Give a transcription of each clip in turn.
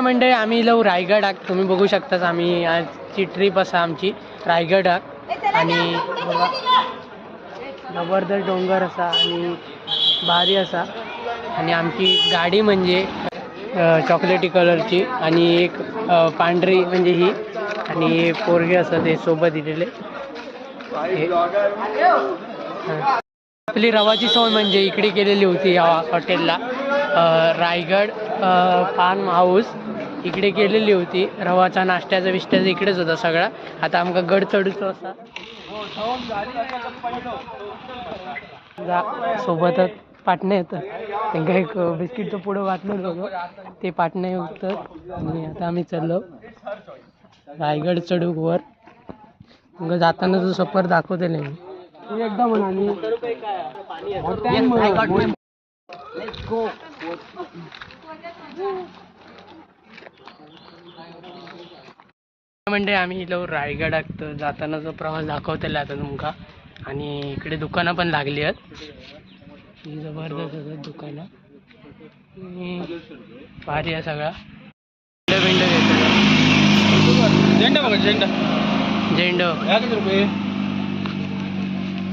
मंडळी आम्ही इलो रायगडाक. तुम्ही बघू शकताच आम्ही आजची ट्रिप असा आमची रायगडाक. आणि बघा जबरदस्त डोंगर असा आणि भारी असा. आणि आमची गाडी म्हणजे चॉकलेटी कलरची आणि एक पांढरी म्हणजे ही आणि पोरगे असं ते सोबत दिलेले. आपली रवाची सोय म्हणजे इकडे केलेली होती या हॉटेलला. रायगड फार्म हाऊस इकडे केलेली होती. रवाचा नाश्त्याचा विष्ट्याचा इकडेच होता सगळा. आता आमका गड चढूचो असा सोबतच पाटणे येतं. त्यांना एक बिस्किटचं पुढं वाटलं होतं ते पाटणे होतं. आणि आता आम्ही चाललो रायगड चढूक वर. मग जाताना जो सफर दाखवते मी एकदा म्हणा. म्हणजे आम्ही इलो रायगडात जातानाचा प्रवास दाखवतेला आता तुमका. आणि इकडे दुकानं पण लागली आहेत. जबरदस्त असतात दुकानं. भारी आहे सगळा. झेंडा बघा झेंडा झेंडो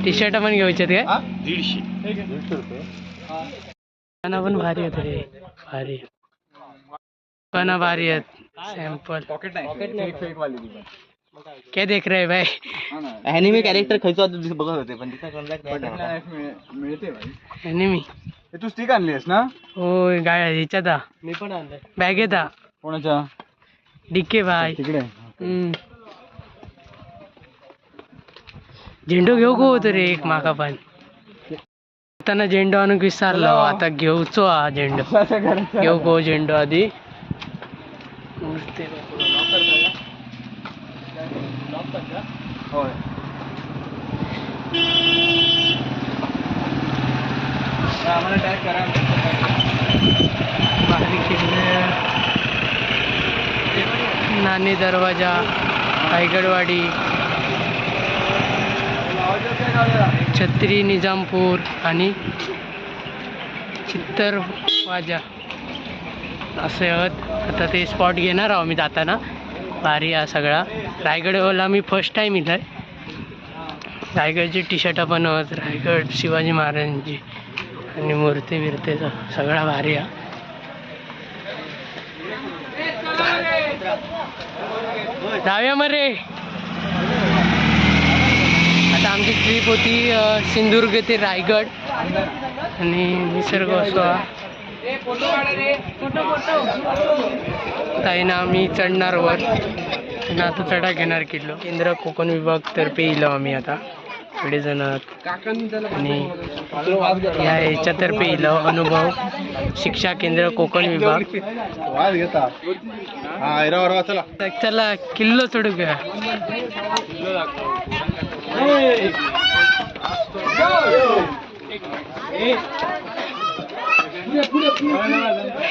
टी शर्ट पण घ्यायचे काय 150 रुपये. दुकानं पण भारी आहेत रे. भारी दुकानं भारी आहेत. सॅम्पल क्या देख रहे भाई? ॲनिमे कॅरेक्टर खायचो बघत होते पण तिचा कॉन्ट्रॅक्ट मिळते भाई. ॲनिमी तू स्टिक आणलीस ना? होय गाय ह्याच्यात मी पण आणलं बॅगेत. कोणाच्या? डिके भाई तिकडे. झेंडो घेऊ गो होतो रे एक माका पण. आता झेंडो आणून विसरलो. आता घेऊचो हा झेंडो. घेऊ गो झेंडो आधी. होय आम्हाला टॅग करा. नाणे दरवाजा रायगडवाडी छत्री निजामपूर आणि चित्तरवाजा असे आहेत. आता ते स्पॉट घेणार आहोत मी जाताना. भारी हा सगळा. रायगडला मी फर्स्ट टाईम इथं आहे. रायगडची टी शर्ट पण आहेत. रायगड शिवाजी महाराजांची आणि मूर्ती बिर्तीचा सगळा भारी हा. जाऊया मग रे. आता आमची ट्रिप होती सिंधुदुर्ग ते रायगड आणि निसर्ग असो ताईनं आम्ही चढणार वर. आता चढा घेणार किल्लो. केंद्र कोकण विभाग तर्फे इलो आम्ही आता थोडे जण. आणि या ह्याच्यातर्फे इलो अनुभव शिक्षा केंद्र कोकण विभाग. चला किल्लो चढू घ्या.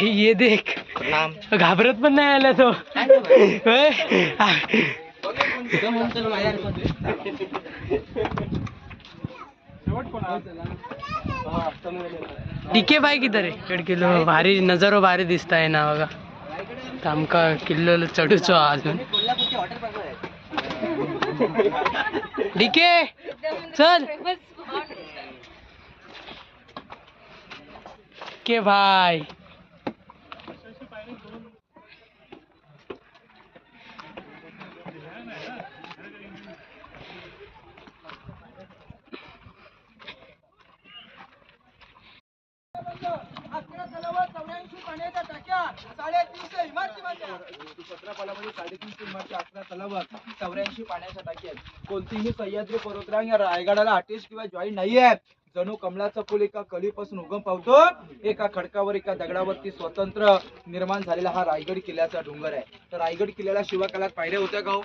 ये देख घाबरत पण नाही आला तो. डीके बाय किधर आहे? किल्लो भारी नजारो भारी दिसताय ना बघा. आमका किल्लो चढूचो अजून. डीके चल के भाई. कोणतीही सह्याद्री पर्वतरांग या रायगडाला अटॅच किंवा जॉईन नाहीये. जणू कमलाचा फुल एका कलीपासून उगम पावतो. एका खडकावर एका दगडावरती स्वतंत्र निर्माण झालेला हा रायगड किल्ल्याचा डोंगर आहे. तर रायगड किल्ल्याला शिवकालात पायऱ्या होत्या का हो?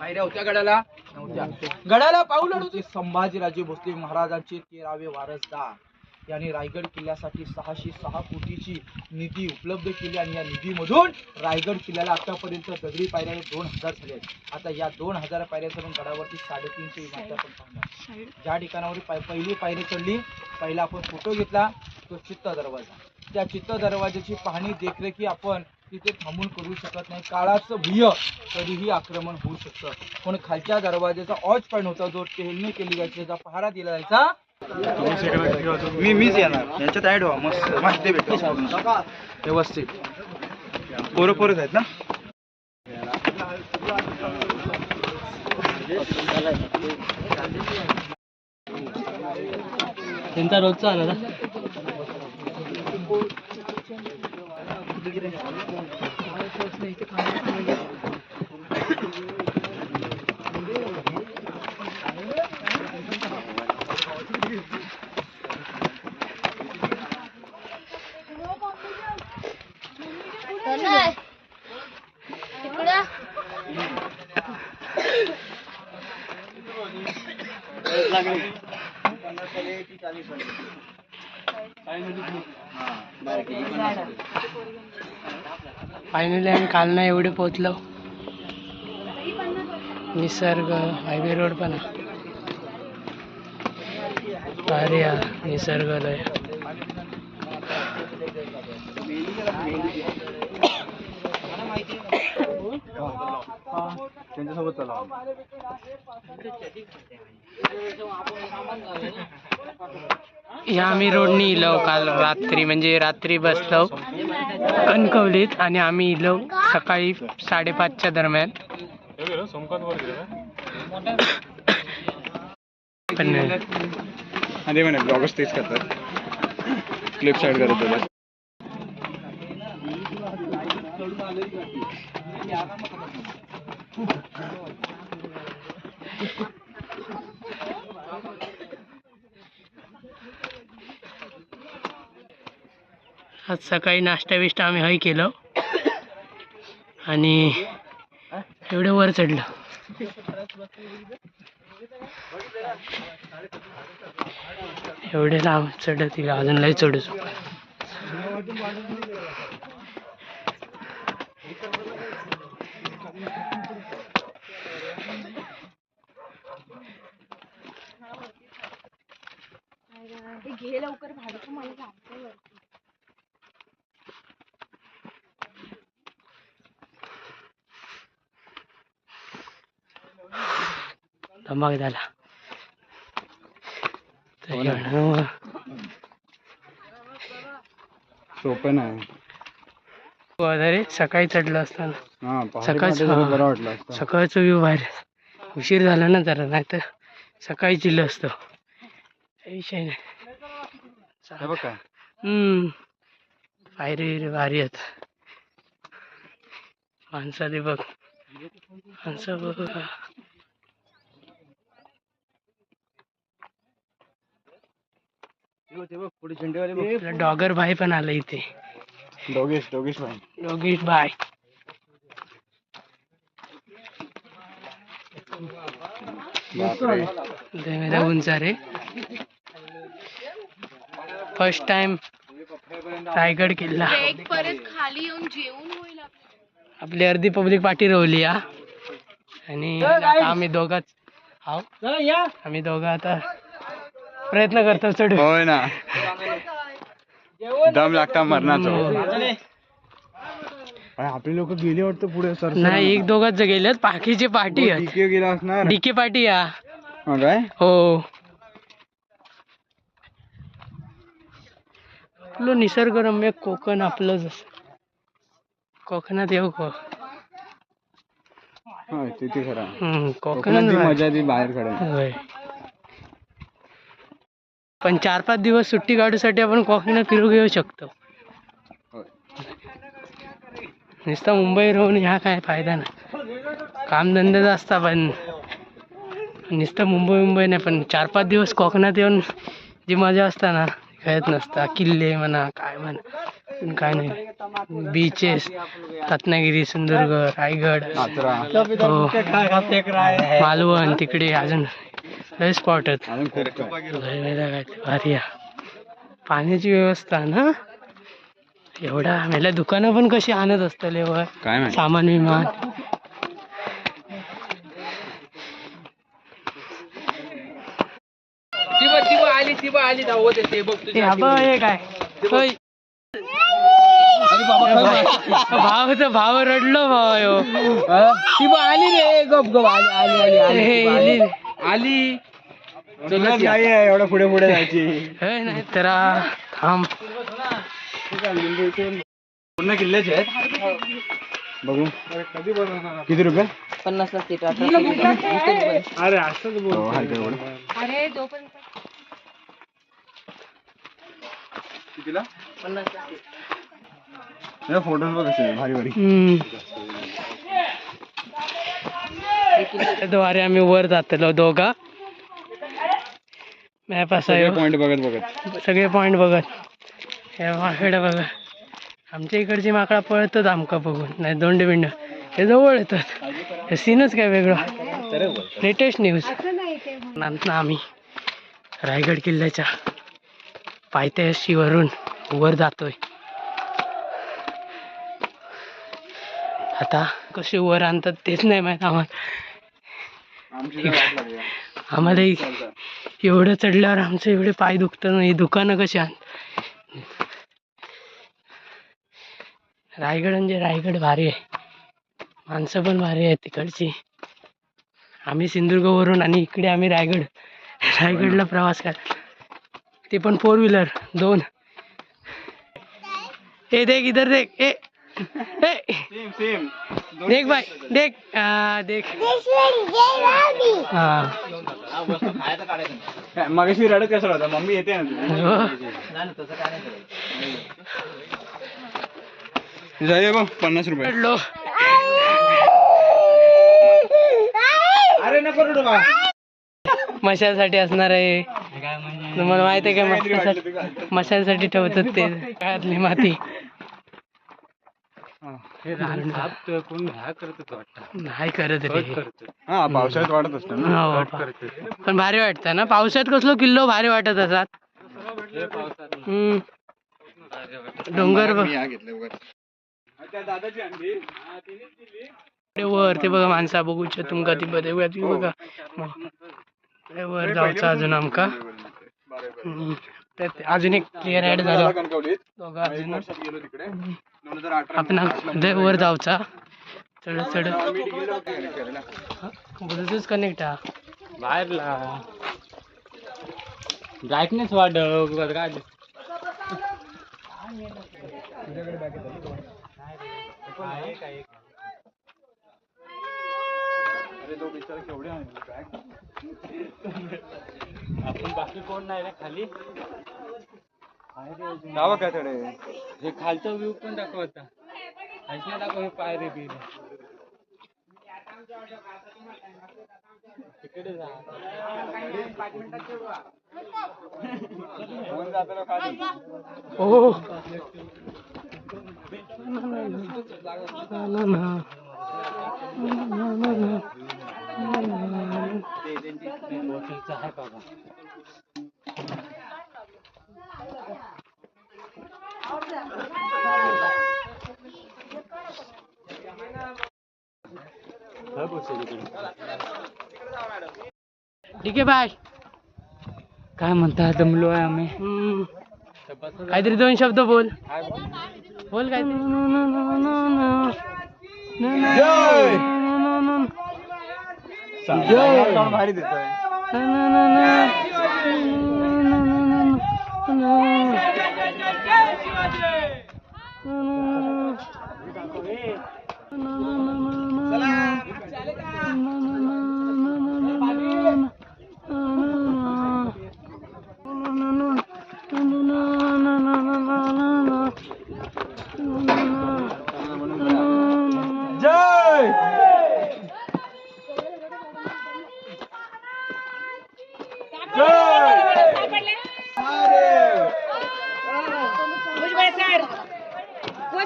पायऱ्या होत्या गडाला? नव्हत्या. गडाला पाऊल अडवते संभाजीराजे भोसले महाराजांचे 13वे वारसदार यांनी रायगड किल्ल्यासाठी 606 कोटीची निधी उपलब्ध केली. आणि या निधीमधून रायगड किल्ल्याला आतापर्यंत दगडी पायऱ्या 2000 झाले. आता या 2000 पायऱ्या चढून गडावरती 350 इमारती आपण पाहणार. ज्या ठिकाणावर पहिली पायरी चढली, पहिला आपण फोटो घेतला तो चित्त दरवाजा. त्या चित्त दरवाजाची पाहणी देखरेखी आपण तिथे थांबून करू शकत नाही. काळाचं भुय कधीही आक्रमण होऊ शकतं. पण खालच्या दरवाजाचा ऑच पॉईंट होता जो टेहळणी केली जायची, त्याचा पहारा दिला जायचा. मीच येणार यांच्यात ऍड व्हा. मस्त माहिती भेटेल व्यवस्थित. पोरं आहेत ना. त्यांचा रोजचा आला ना. फायनली आम्ही काल ना एवढे पोहोचलो. निसर्ग हायवे रोड पण भारी निसर्ग लय. त्यांच्यासोबत चला. या आम्ही रोडनी इलो काल रात्री, म्हणजे रात्री बसलो कणकवलीत आणि आम्ही इलो सकाळी 5:30च्या दरम्यान. पण अरे म्हणे ब्लॉगर्स तेच करतात, क्लिप साईड करत होते. आज सकाळी नाश्ता बिष्टा आम्ही हय केलं आणि एवढं वर चढलं. एवढे लांब चढत तिला अजून लय चढू. घे लवकर भाडं, मला जायचंय वरती. धमाक झाला. सोपं नाही. अरे सकाळी चढलं असताना सकाळचं व्ह्यू बाहेर. उशीर झाला ना जरा, नाही तर सकाळी चिल्लं असतं. विषय नाही. पायरी भारी आहेत. माणसाले बघ, माणसं बघ. डॉगर भाई पण आलं इथे. डोगेश भाई. मेरा उंचा रे. फर्स्ट टाइम रायगड किल्ला. खाली येऊन जेवून होईल. आपली अर्धी पब्लिक पाठी रोवली आणि आता आम्ही दोघाच आम्ही दोघं आता प्रयत्न करतो चढू. होय ना, दम लागता मरणाचं. आपले लोक गेले वाटतं पुढे. सर नाही, एक दोघाच गेलेत. बाकीचे पार्टी गेला असणार. डीके पार्टी या. काय हो, आपलं निसर्गरम्य कोकण आपलं जसं कोकणात येऊ को. तिथे खरा कोकणात मजा ती बाहेर खडे. पण 4-5 दिवस सुट्टी काढूसाठी आपण कोकणात फिरू घेऊ शकतो. नुसतं मुंबई राहून ह्या काय फायदा नाही. कामधंदे असता पण नुसतं मुंबई नाही, पण 4-5 दिवस कोकणात येऊन जी मजा असता ना कळत नसता. किल्ले म्हणा, काय म्हणा, काय नाही. बीचेस, रत्नागिरी, सिंधुदुर्ग, रायगड, मालवण, तिकडे अजून लय स्पॉट आहेत. भारी. पाण्याची व्यवस्था ना एवढा. मला दुकानं पण कशी आणत असतले वर सामान विमान. आली आली धावत येते बघ. काय भाव रडलो भाव ती बघ आली रे गप गप आली आली चलत नाही एवढं पुढे पुढे जायची नाही तर थांब पूर्ण किल्ल्याचे आहेत बघू किती रुपये 50 ला सीट अरे असंच अरे जोपर्यंत कितीला 50 ला फोटोज बघ कसे भारी भारी द्वारे आम्ही वर जातलो दोघा मॅप असा पॉइंट बघत सगळे पॉइंट बघत हे माकडं बघा आमच्या इकडची माकडा पळतात आमका बघून नाही दोंडे बिंड हे जवळ येतात हे सीनच काय वेगळं लेटेस्ट न्यूज नंतर आम्ही रायगड किल्ल्याच्या पायथ्याशीवरून वर जातोय आता कसे वर आणतात तेच नाही माहित आम्हाला एवढं चढल्यावर आमचं एवढे पाय दुखतात नाही दुकानं कशी आण रायगड म्हणजे रायगड भारी आहे माणसं पण भारी आहेत तिकडची आम्ही सिंधुदुर्गवरून आणि इकडे आम्ही रायगडला प्रवास करतो ते पण 4 व्हीलर 2 ए देख इधर देख ए सेम देख भाई देख देख मगाशी रडत कसं होता मम्मी येते ना जाऊया बघ 50 रुपये रडलो अरे नको रडू बा मशासाठी असणार आहे तुम्हाला माहित आहे का मशासाठी ठेवतात ते काळातली माती नाही करत रे हा पावसाळ्यात वाढत असतं ना हो, पण भारी वाटतं ना पावसात कसलो किल्लो भारी वाटत असतात डोंगर वर ते बघा माणसा बघू तुमका ती बघा वर जाऊचं अजून आमका अजून एक क्लिअर ऍड झाला आपण वर जाऊचा चढत ब्लूटूथ कनेक्ट हा बाहेरला ब्राईटनेस वाढव आपण बाकी कोण नाही रे खाली नाव काय थोडे हे खालचा व्ह्यू पण दाखवता खालच्या दाखव हे पायरी बी तिकडे जा ओ आहे बाबा ठीक आहे बाय काय म्हणता दमलो आहे आम्ही काहीतरी 2 शब्द बोल काहीतरी भारी देतोय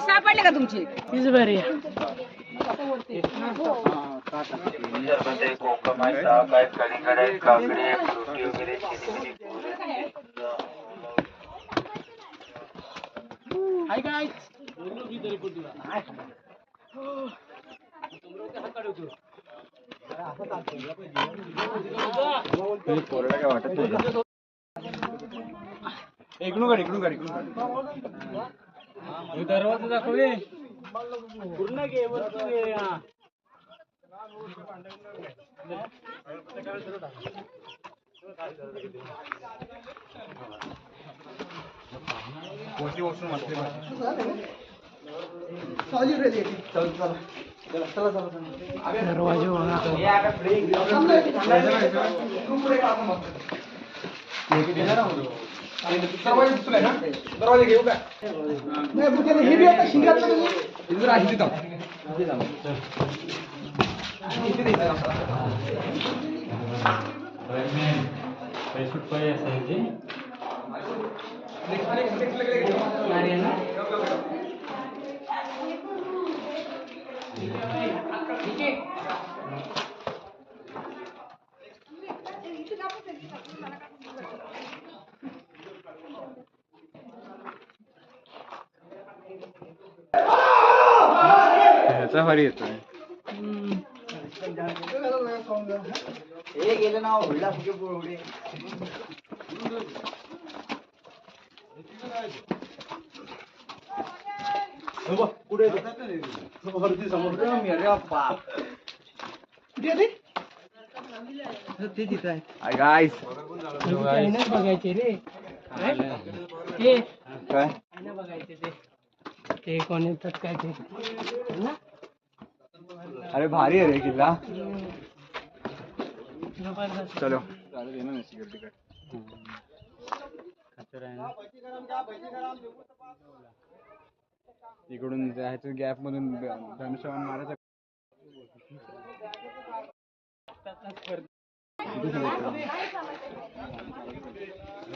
सापडले का तुमची तीच बरी आहे हाय गाइस कोरडा काय वाटत नाही इकडून काढ दरवाजा दाखवले पूर्ण घे वस्तू घे दरवाजे दरवाजे घेऊ काय हे बी आता शिंगाचं ह्याचा भारी येतोय हे गेले ना हुडला फुगे पुढे पुढे समोर मी अरे बाप ते तिथं आहे गाईस बघायचे रे काय बघायचे ते कोण येतात काय ते ना अरे भारी आहे रे किल्ला चलो इकडून जायचं गॅप मधून धनुष्यबाण मारायचं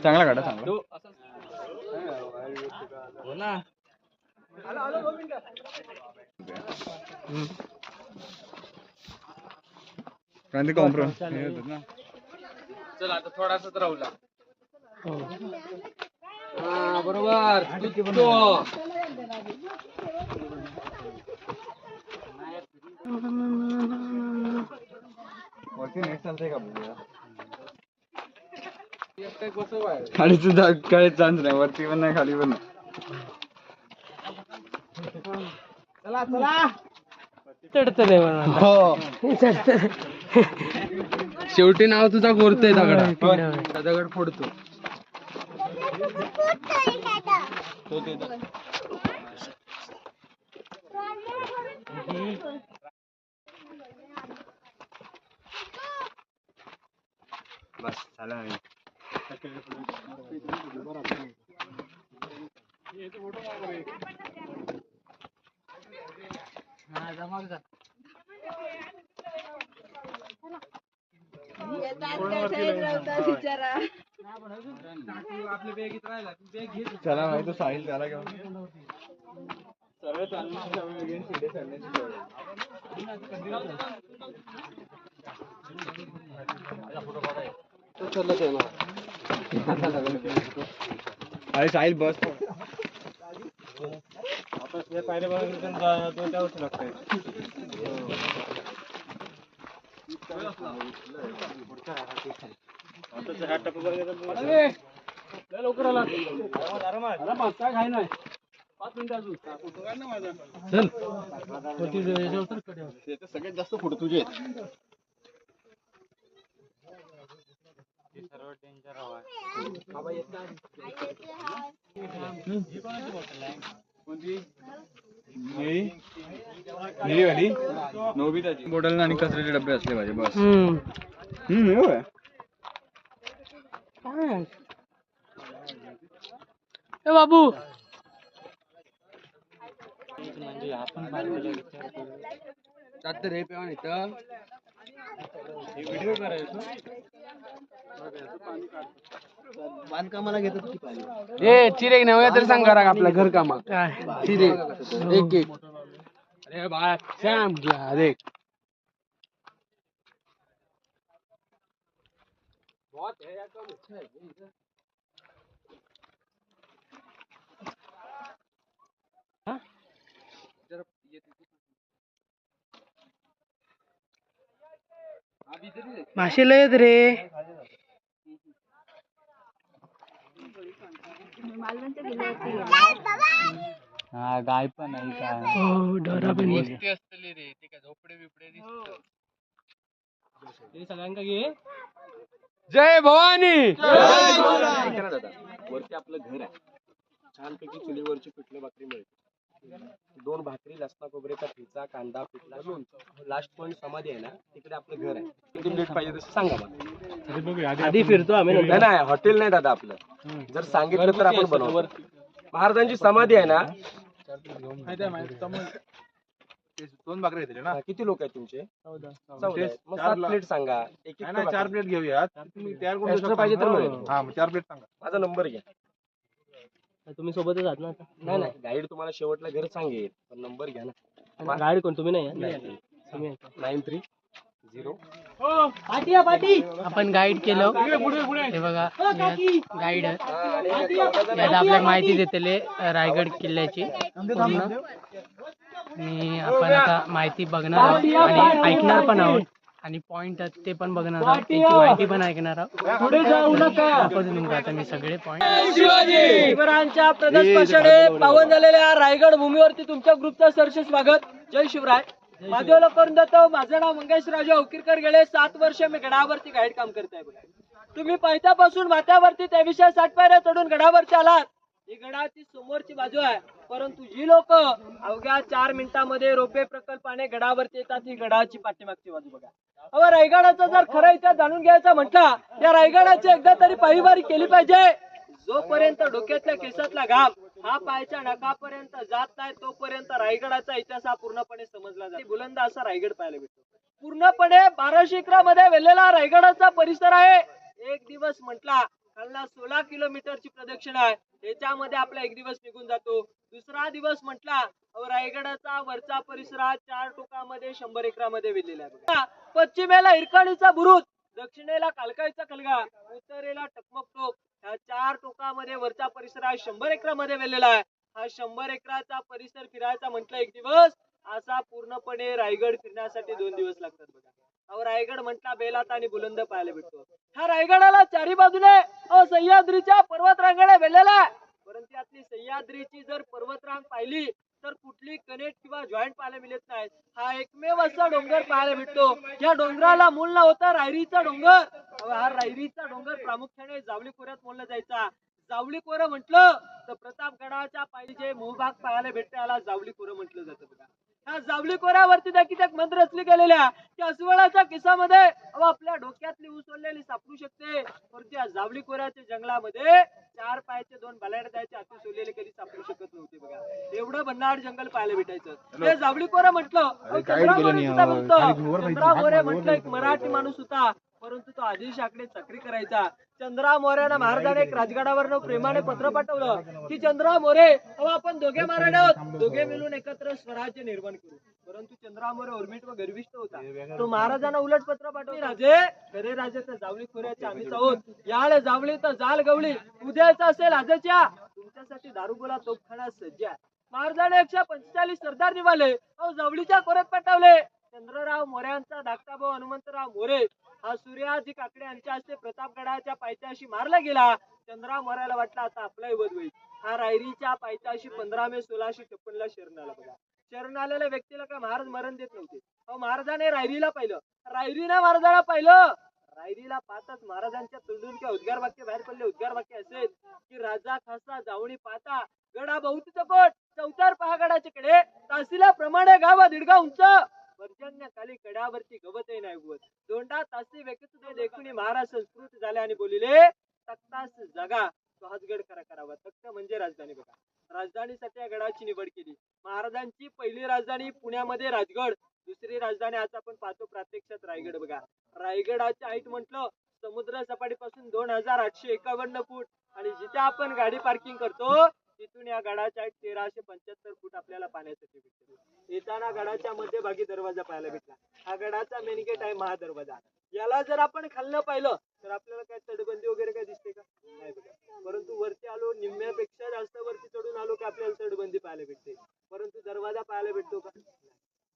चांगला काढा चांगला हो ना क्रांती कॉम्प्रोमाइज ना चल आता थोडासाच राहुला हा बरोबर वरती नेट चालतंय का बघूया खाली सुद्धा काय चान्स नाही वरती पण नाही खाली पण नाही चला चला चढतले हो शेवटी नाव तुझा गोरतोय दगड फोडतो बस झालं चला भाई तो साहिल त्याला घेऊन सरळ अरे साहिल बस पायऱ्या लागतंय लवकर आला काय खाय नाही 5 मिनिटं अजून चल सगळ्यात जास्त फोटो तुझे सर्व डेंजर कोणती निळी वाली नोबिताची बॉटल आणि कचऱ्याचे डबे असले पाहिजे बस एवढं ए बाबू म्हणजे आपण रे पेवा इथं व्हिडिओ करायचो बांधकामाला घेतात की पाणी ए चिरे नव्या तर सांग करा आपल्या घर कामात चिरे एक एक अरे बा श्याम घ्या देख बहुत है यार कम अच्छा है हाँ मासे लय आहेत रे मालवणच्या किल्ल्यावरती गेलो. हा गाय पण आहे काय हो ढोरा पण आहे. असतली रे ते काय झोपडे बिपडे हे सगळ्यांका घे. जय भवानी ऐका ना दादा, वरती आपलं घर आहे, छानपैकी चुलीवरची पिठलं भाकरी मिळते, 2 भाकरी, लसणा खोबऱ्याचा ठेचा, कांदा, पिठला, लोणचं. लास्ट पॉईंट समाधी आहे ना, तिकडे आपलं घर आहे. किती मिनिट पाहिजे तसं सांगा मला. आधी फिरतो आम्ही नाही नाही, हॉटेल नाही दादा आपलं. जर सांगितलं तर आपण बनवू. महाराजांची समाधी आहे ना. 2 भाकरी येते ना. किती लोक आहेत तुमचे? 14 आहेत. मग 7 4 प्लेट सांगा. एक एक नाही 4 प्लेट घेऊया. तुम्ही तयार करून Extra पाहिजे तर मिळेल. हा मग 4 प्लेट सांगा. माझा नंबर घ्या. तुम्ही सोबतच आहात ना आता? नाही नाही, गाईड तुम्हाला शेवटला घर सांगेल, पण नंबर घ्या ना. गाडी कोण तुम्ही नाही आहे? तुम्ही आहे का? 93 आपण गाईड केलं. हे बघा गाईड आपल्याला माहिती देतेले रायगड किल्ल्याची पूर्ण. आणि आपण आता माहिती बघणार आहोत आणि ऐकणार पण आहोत आणि पॉइंट ते पण बघणार आहोत, त्याची माहिती पण ऐकणार आहोत. पुढे जाऊ नका. तुमका आता मी सगळे पॉइंट शिवरायांच्या प्रदर्शनाने पावन झालेल्या रायगड भूमीवरती तुमच्या ग्रुपचं सरस स्वागत. जय शिवराय. माझे ओळख करून देतो. माझं नाव मंगेश राजा उकीरकर. गेले 7 वर्ष मी गडावरती गाईड काम करताय बघा. तुम्ही पैठ्यापासून माथ्यावरती 2360 पायऱ्या चढून गडावरती आलात. ही गडाची समोरची बाजू आहे, परंतु जी लोक अवघ्या 4 मिनिटांमध्ये रोपे प्रकल्पाने गडावरती येतात, ही गडाची पाठीमागची बाजू बघा. अहो, रायगडाचा जर खरा इतिहास जाणून घ्यायचा म्हटला, या रायगडाची एकदा तरी पायवारी केली पाहिजे. जोपर्यंत डोक्यातल्या केसातला घाम हा पायाच्या नखापर्यंत जात नाही, तोपर्यंत रायगडाचा इतिहास हा पूर्णपणे समजला जातो. बुलंद असा रायगड पाहायला भेटतो. पूर्णपणे 1200 एकरामध्ये वेलेला रायगडाचा परिसर आहे. एक दिवस म्हटला खालना 16 किलोमीटरची प्रदक्षिणा आहे, त्याच्यामध्ये आपला एक दिवस निघून जातो. दुसरा दिवस म्हटला रायगडाचा वरचा परिसर 4 टोकामध्ये 100 एकरामध्ये वेलेला आहे. पश्चिमेला हिरकणीचा बुरुज, दक्षिणेला कालकाईचा कलगा, उत्तरेला टकमक टोक. ह्या 4 टोकामध्ये वरचा परिसर 100 एकरामध्ये वेलेला आहे. हा 100 एकराचा परिसर फिरायचा म्हटलं एक दिवस, असा पूर्णपणे रायगड फिरण्यासाठी 2 दिवस लागतात बघा. अहो, रायगड म्हटला बेलात आणि बुलंद पाहायला भेटतो. ह्या रायगडाला चारी बाजूने सह्याद्रीच्या पर्वतरांगाने वेलेला आहे. परंतु यातली सह्याद्रीची जर पर्वतरांग पाहिली तर कुठली कनेक्ट किंवा जॉईंट पाहायला मिळत नाही. हा एकमेव असा डोंगर पाहायला भेटतो. या डोंगराला मूळ नाव होता रायरीचा डोंगर. हा रायरीचा डोंगर प्रामुख्याने जावली खोऱ्यात मोडला जायचा. जावली खोरं म्हटलं तर प्रतापगडाच्या पायी जे मोहभाग पाहायला भेटते याला जावली खोरं म्हटलं जातं बघा. ह्या जावली खोऱ्यावरती देखील एक मंत्र रचली गेलेल्या की अस्वलाच्या केसामध्ये आपल्या डोक्यातली उसळलेली सापडू शकते, परंतु या जावली खोऱ्याच्या जंगलामध्ये 4 पायाचे 2 बलाड जायचे अति सोडलेले कधी सापडू शकत नव्हते बघा. एवढं भन्नाट जंगल पाहायला भेटायचं. हे जावली खोरं म्हटलं. चंद्रा मोरे म्हटलं एक मराठी माणूस होता, परंतु तो आदिलशाहकडे चाकरी करायचा. चंद्रा मोऱ्यानं महाराजाने एक राजगडावरनं प्रेमाने पत्र पाठवलं की चंद्रा मोरे आपण दोघे मराठे आहोत, दोघे मिळून एकत्र स्वराज्य निर्माण करू. परंतु चंद्रा मोरे उर्मिट व गर्विष्ठ होता. तो महाराजांना उलट पत्र पाठवले, राजे खरे राजे तर जावली खोऱ्याचे आम्हीच आहोत. याला जावली तर जाल गवली, उद्याचा असेल आजच्या, तुमच्यासाठी दारुगोळा तोफखाना सज्ज आहे. महाराजाने 145 सरदार निघाले, जावलीच्या खोऱ्यात पाठवले. चंद्रराव मोऱ्यांचा धाकटा भाऊ हनुमंतराव मोरे हा सूर्याजी काकडे यांच्या हस्ते प्रतापगडाच्या पायथ्याशी मारला गेला. चंद्रराव मोऱ्याला वाटलं आता आपलाही वध होईल. हा रायरीच्या पायथ्याशी 15 मे 1656 शरण आला बघा. शरण आलेल्या व्यक्तीला काय महाराज मरण देत नव्हते. महाराजाने रायरीला पाहिलं, रायरीने महाराजाला पाहिलं. रायरीला पाहताच महाराजांच्या तोंडून काय उद्गार वाक्य बाहेर पडले. उद्गार वाक्य असेल की राजा खासा जावणी पाहता गडा बहुती चपट, चौतार पहा गडाचे कडे, तासीला प्रमाणे गावा दीडगा उंच, पर्जन्य खाली कड्यावरती गवतही नाही उगवत. दोंडा तासी व्यक्ती देखून महाराज संस्कृत झाले आणि बोलिले तख्तास जागा तो हातगड करावा. तख्त म्हणजे राजधानी बघा. राजधानीसाठी या गडाची निवड केली. महाराजांची पहिली राजधानी पुण्यामध्ये राजगड, दुसरी राजधानी आज आपण पाहतो प्रत्यक्षात रायगड बघा. रायगडाची हाईट म्हटलं समुद्र सपाटीपासून 2851 फूट आणि जिथे आपण गाडी पार्किंग करतो तिथून या गडाच्या 1375 फूट आपल्याला पाण्यासाठी भेटते. येताना गडाच्या मध्यभागी दरवाजा पाहायला भेटला. हा गडाचा मेन गेट आहे महादरवाजा. याला जर आपण खाल्लं पाहिलं तर आपल्याला काय तटबंदी वगैरे काय दिसते का? नाही बघा. परंतु वरती आलो, निम्म्यापेक्षा जास्त वरती चढून आलो की आपल्याला तटबंदी पाहायला भेटते. परंतु दरवाजा पाहायला भेटतो का?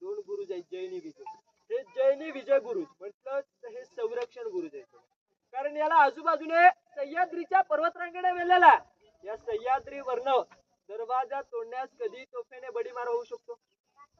2 बुरुज आहेत, जैनी विजय. हे जैनी विजय बुरुज म्हटलं तर हे संरक्षण बुरुज आहे, कारण याला आजूबाजूने सह्याद्रीच्या पर्वतरांगेने वेढलेला. या सह्याद्रीवरनं दरवाजा तोडण्यास कधी तोफेने बडीमारा होऊ शकतो?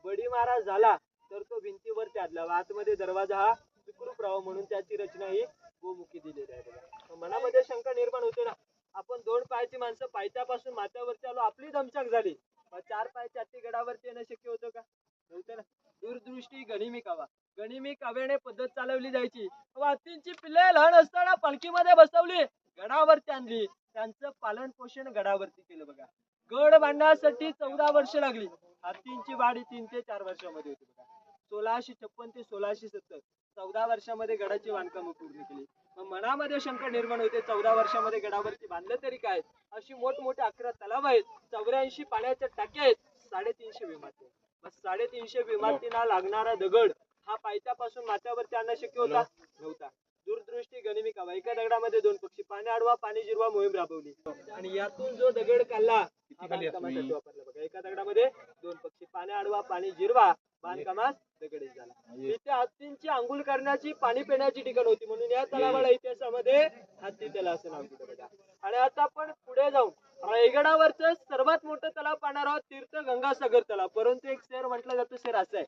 बडीमारा झाला तर तो भिंतीवर त्यादला आतमध्ये दरवाजा हा सुखरूप राहावा म्हणून त्याची रचना ही गोमुखी दिलेली आहे बघा. मनामध्ये शंका निर्माण होते ना, आपण 2 पायाची माणसं पायथ्यापासून माथ्यावरती आलो, आपली दमछाक झाली, 4 पायाची हत्ती गडावरती येणं शक्य होतं का? नव्हतं ना. दूरदृष्टी गनिमी कावा, गनिमी काव्याने पद्धत चालवली जायची. हत्तींची पिल्ले लहान असताना पालखीमध्ये बसवली, गडावरती आणली, त्यांचं पालन पोषण गडावरती केलं बघा. गड बांधण्यासाठी 14 वर्ष लागली. हत्तींची वाढ 3 ते 4 वर्षामध्ये होती बघा. 1656 ते 1670 14 वर्षामध्ये गडाची बांधकाम पूर्ण केली. मग मनामध्ये शंका निर्माण होते, 14 वर्षामध्ये गडावरती बांधलं तरी काय? अशी मोठमोठे 11 तलाव आहेत, 84 पाण्याच्या टाक्या आहेत, 350 इमारती. मग 350 इमारतींना लागणारा दगड हा पायथ्यापासून माथ्यावरती आणणं शक्य होता? नव्हता. दूरदृष्टी गनिमी कावा, एका दगडामध्ये 2 पक्षी, पाणी अडवा पाणी जिरवा मोहीम राबवली आणि यातून जो दगड काढला हा बांधकामासाठी वापरला बघा. एका दगडामध्ये 2 पक्षी, पाणी अडवा पाणी जिरवा, बांधकामास दगडीच झाला. इथे हत्तींची आंघोळ करण्याची पाणी पिण्याची ठिकाण होती म्हणून या तलावाला इतिहासामध्ये हत्ती तलाव असं नाव दिलं बघा. आणि आता आपण पुढे जाऊन रायगडावरचं सर्वात मोठं तलाव पाहणार आहोत, तीर्थ गंगासागर तलाव. परंतु एक शेर म्हटलं जातं, शेर असं आहे,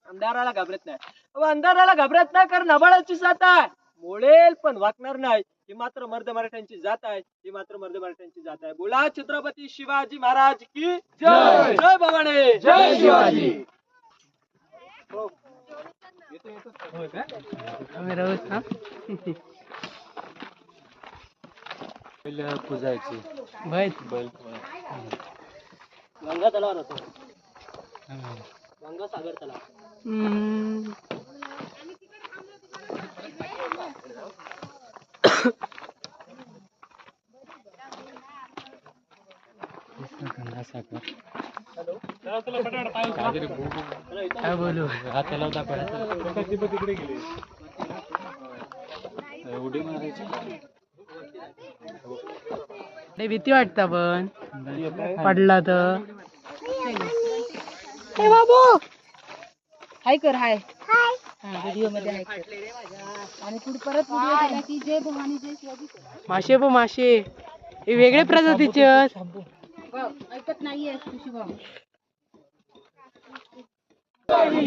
अंधाराला घाबरत नाही. अंधाराला घाबरत नाही कारण नबाळाची साथ आहे, मोडेल पण वाकणार नाही. ही मात्र मर्द मराठ्यांची जात आहे, ही मात्र मर्द मराठ्यांची जात आहे. बोला छत्रपती शिवाजी महाराज की जय. जय भवानी, जय शिवाजी. आम्ही रोज ना पुजायची बैल गंगा तलाव होतो, गंगा सागर तलाव. काय बोलू? हा तलाव दाखवायचा तिकडे गेले उडी मारायची. लय भीती वाटतं पण पडला तर. हे बाबू हाय कर, हाय व्हिडिओ मध्ये हाय कर आणि पुढे परत व्हिडिओ केला की जय भवानी जय शिवाजी कर. मासे पण मासे हे वेगळे प्रजातीचे आहेत. ऐकत नाहीये तुझी भाऊ.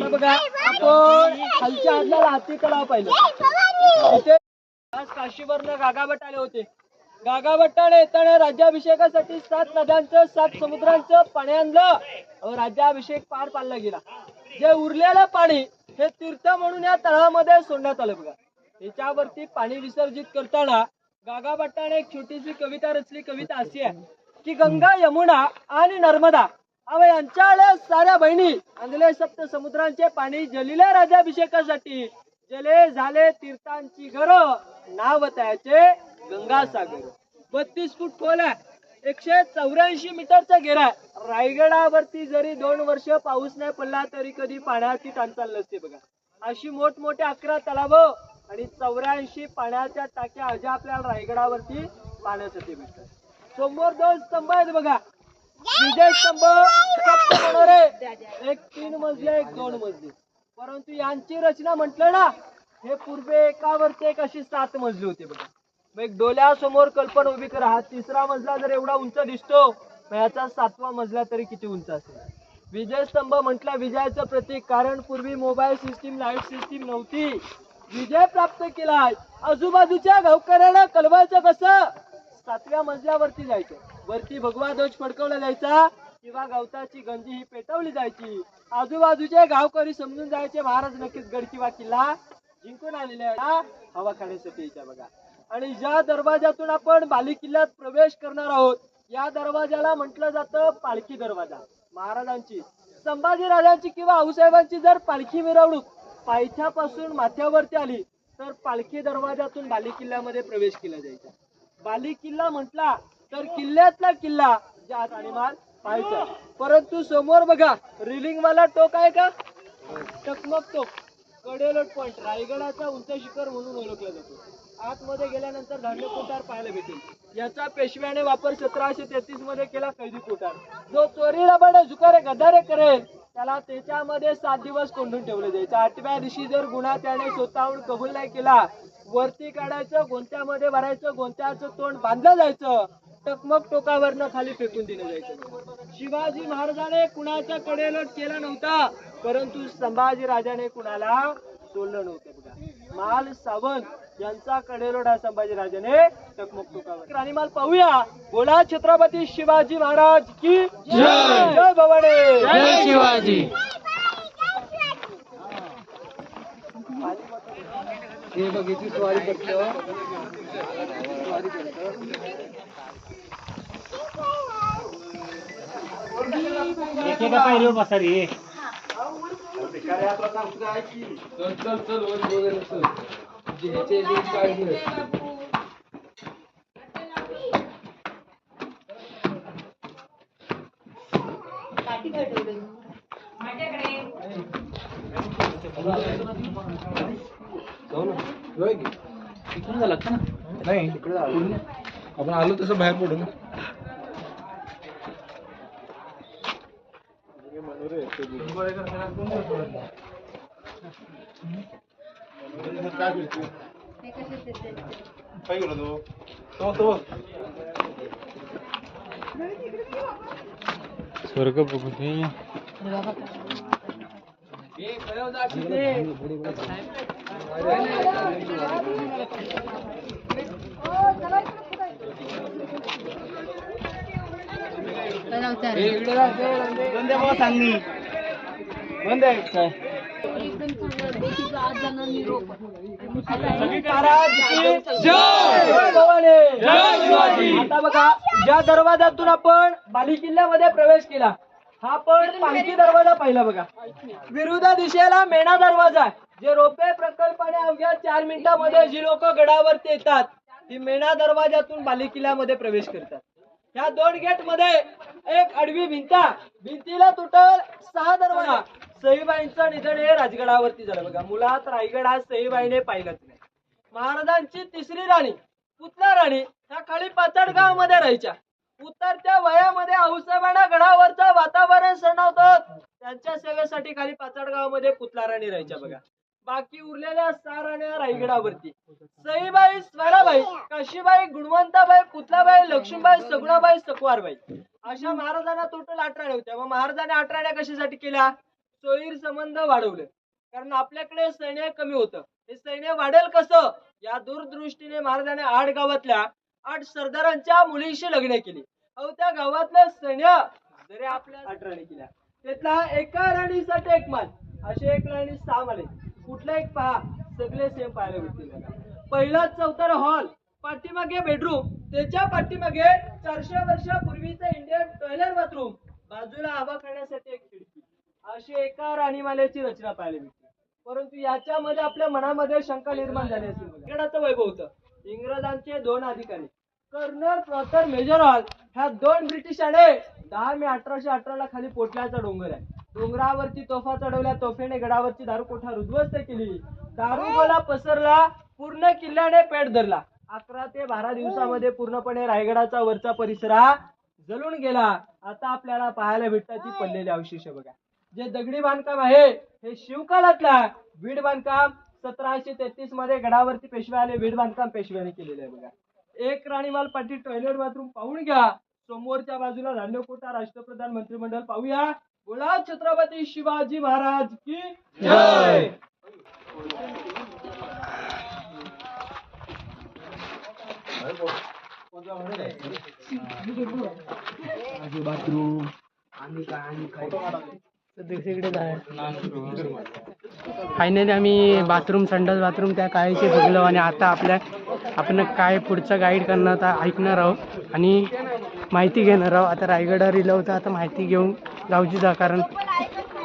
बघा आपण खालच्या हातला हत्ती तलाव पाहिलं. इथे आज काशीवरनं गागाभट आले होते. गागाभट्टाने येताना राज्याभिषेकासाठी 7 नद्यांचं 7 समुद्रांचं पाणी आणलं. राज्याभिषेक पार पाडला गेला. जे उरलेलं पाणी हे तीर्थ म्हणून या तळामध्ये सोडण्यात आलं बघा. याच्यावरती पाणी विसर्जित करताना गागाभट्टाने एक छोटीशी कविता रचली. कविता अशी आहे की गंगा यमुना आणि नर्मदा अवे यांच्या साऱ्या बहिणी आणले सप्त समुद्रांचे पाणी जलिले राज्याभिषेकासाठी. जले झाले तीर्थांची घर नाव त्याचे गंगासागर. 32 फूट खोल आहे, 184 मीटरचा घेरा आहे. रायगडावरती जरी 2 वर्ष पाऊस नाही पडला तरी कधी पाण्याची टंचाल नसते बघा. अशी मोठमोठे 11 तलाव आणि 84 पाण्याच्या टाक्या अशा आपल्याला रायगडावरती पाण्यासाठी भेटतात. समोर 2 स्तंभ आहेत बघा. विजय स्तंभ एक 3 मजली एक 2 मजली. परंतु यांची रचना म्हटलं ना, हे पूर्वे एकावरती एक अशी 7 मजली होती बघा. मग एक डोल्यासमोर कल्पना उभी करा, हा 3रा मजला जर एवढा उंच दिसतो, मग याचा 7वा मजला तरी किती उंच असेल. विजय स्तंभ म्हटलं विजयाचं प्रतीक, कारण पूर्वी मोबाईल सिस्टीम लाईट सिस्टीम नव्हती. विजय प्राप्त केलाय. आजूबाजूच्या गावकऱ्यांना कळवायचं कसं, 7व्या मजल्यावरती जायचं. वरती भगवा ध्वज फडकवला जायचा किंवा गवताची गंजी ही पेटवली जायची. आजूबाजूचे गावकरी समजून जायचे महाराज नक्कीच गड किंवा किल्ला जिंकून आलेले आहे, हवा खाण्यासाठी यायच्या बघा. आणि ज्या दरवाजातून आपण बाली किल्ल्यात प्रवेश करणार आहोत या दरवाजाला म्हटलं जातं पालखी दरवाजा. महाराजांची, संभाजी राजांची किंवा आऊसाहेबांची जर पालखी मिरवणूक पायथ्यापासून माथ्यावरती आली तर पालखी दरवाजातून बाली किल्ल्यामध्ये प्रवेश केला जायचा. बाली किल्ला म्हटला तर किल्ल्यातला किल्ला ज्यात आणीमान पाहायचा. परंतु समोर बघा रिलिंग वाला टोक आहे का, टकमक टोक, कडेलोट पॉइंट, रायगडाचा उंच शिखर म्हणून ओळखला जातो. आतमध्ये गेल्यानंतर धान्य कोठार पाहायला भेटेल. याचा पेशव्याने वापर 1733 मध्ये केला. कैदी कोठार जो चोरी लबाड जुकारे गद्दारे करेल त्याला त्याच्यामध्ये 7 दिवस कोंडून ठेवलं जायचं. 8व्या दिवशी जर गुन्हा त्याने स्वतःहून कबूल नाही केला, वरती काढायचं, गोंत्यामध्ये भरायचं, गोंत्याचं तोंड बांधलं जायचं टकमक टोकावरनं खाली फेकून दिलं जायचं. शिवाजी महाराजाने कुणाच्या कडेलोट केला नव्हता, परंतु संभाजी राजाने कुणाला सोडलं नव्हतं बघा. माल सावंत यांचा कडेलोट हा संभाजी राजाने टकमक टोकावर. राणीमाल पाहूया. बोला छत्रपती शिवाजी महाराज की जय. जय भवानी. जय शिवाजी. हे बघितली स्वारी करतो. एकेका पायरीवर बसा रे. चल चल चल वर वगैरे चल. ह्याचे लिंक काढले. इकडून झालं का? नाही तिकडे आपण आलो तसं बाहेर पडू ना. काय गेलो तो स्वर्ग बघू दे. आता बघा, ज्या दरवाजातून आपण बाली किल्ल्यामध्ये प्रवेश केला हा पण पालखी दरवाजा पाहिला बघा. विरुद्ध दिशेला मेणा दरवाजा आहे. जे रोपे प्रकल्पाने अवघ्या 4 मिनिटांमध्ये जी लोक गडावरती येतात ती मेणा दरवाजातून बाली किल्ल्यामध्ये प्रवेश करतात. ह्या 2 गेट मध्ये एक आडवी भिंतीला टोटल 6 दरवाजा. सईबाईंचं निधन हे राजगडावरती झालं बघा. मुळात रायगड हा सईबाईने पाहिलाच नाही. महाराजांची 3री राणी पुतला राणी ह्या खाली पाचडगाव मध्ये राहायच्या. उतरत्या वयामध्ये औसाबाणा गडावरचं वातावरण सणवतं त्यांच्या सेवेसाठी खाली पाचडगाव मध्ये पुतला राणी राहायच्या बघा. बाकी उरलेल्या 6 राण्या रायगडावरती. सईबाई, स्वराबाई, काशीबाई, गुणवंताबाई, पुतलाबाई, लक्ष्मीबाई, सगुणाबाई, सकवारबाई अशा महाराजांना टोटल 8 राण्या होत्या. मग महाराजांनी 8 राण्या कशासाठी केल्या? सोयीर संबंध वाढवले. कारण आपल्याकडे सैन्य कमी होतं. हे सैन्य वाढेल कसं या दूरदृष्टीने महाराजांनी 8 गावातल्या 8 सरदारांच्या मुलींशी लग्न केली. अहो त्या गावातलं सैन्य जरी आपल्या 8 राणी केल्या त्यातला एका राणीसाठी 1 माल असे 1 राणी 6 माले. कुठला एक पहा सगळे सेम पाहायला भेटतील. पहिला चौथरा हॉल, पाठीमागे बेडरूम, त्याच्या पाठीमागे 400 वर्षापूर्वीचं इंडियन टॉयलेट बाथरूम, बाजूला हवा खाण्यासाठी 1 खिडकी अशी एका राणीमालेची रचना पाहायला भेटते. परंतु याच्यामध्ये आपल्या मनामध्ये शंका निर्माण झाली असेल. गडाचं वैभव होतं. इंग्रजांचे 2 अधिकारी कर्नल प्रॉटर मेजर हॉल ह्या 2 ब्रिटिशाने 10 मे 1818 ला खाली पोटल्याचा डोंगर आहे. डोंगरावरती तोफा चढवल्या. तोफेने गडावरची दारूकोठा उद्ध्वस्त केली. दारुगोळा पसरला. पूर्ण किल्ल्याने पेट धरला. 11 ते 12 दिवसामध्ये पूर्णपणे रायगडाचा वरचा परिसर हा जळून गेला. आता आपल्याला पाहायला भेटतात ती पडलेली अवशेष बघा. जे दगडी बांधकाम आहे हे शिवकाळातला. वीट बांधकाम 1733 मध्ये गडावरती पेशवे आले. वीट बांधकाम पेशव्याने केलेलं आहे बघा. 1 राणीमाल पाटी टॉयलेट बाथरूम पाहून घ्या. समोरच्या बाजूला धान्य कोठा, राष्ट्रप्रधान मंत्रिमंडळ पाहूया. बोला छत्रपती शिवाजी महाराज की जय. बाथरूम फायनली आम्ही संडास बाथरूम त्या काळीचे बघलो आणि आता आपण काय पुढचं गाईड करणार ऐकणार आहोत आणि माहिती घेणार आहोत. आता रायगडावर इलं होतं. आता माहिती घेऊन गावची जा. कारण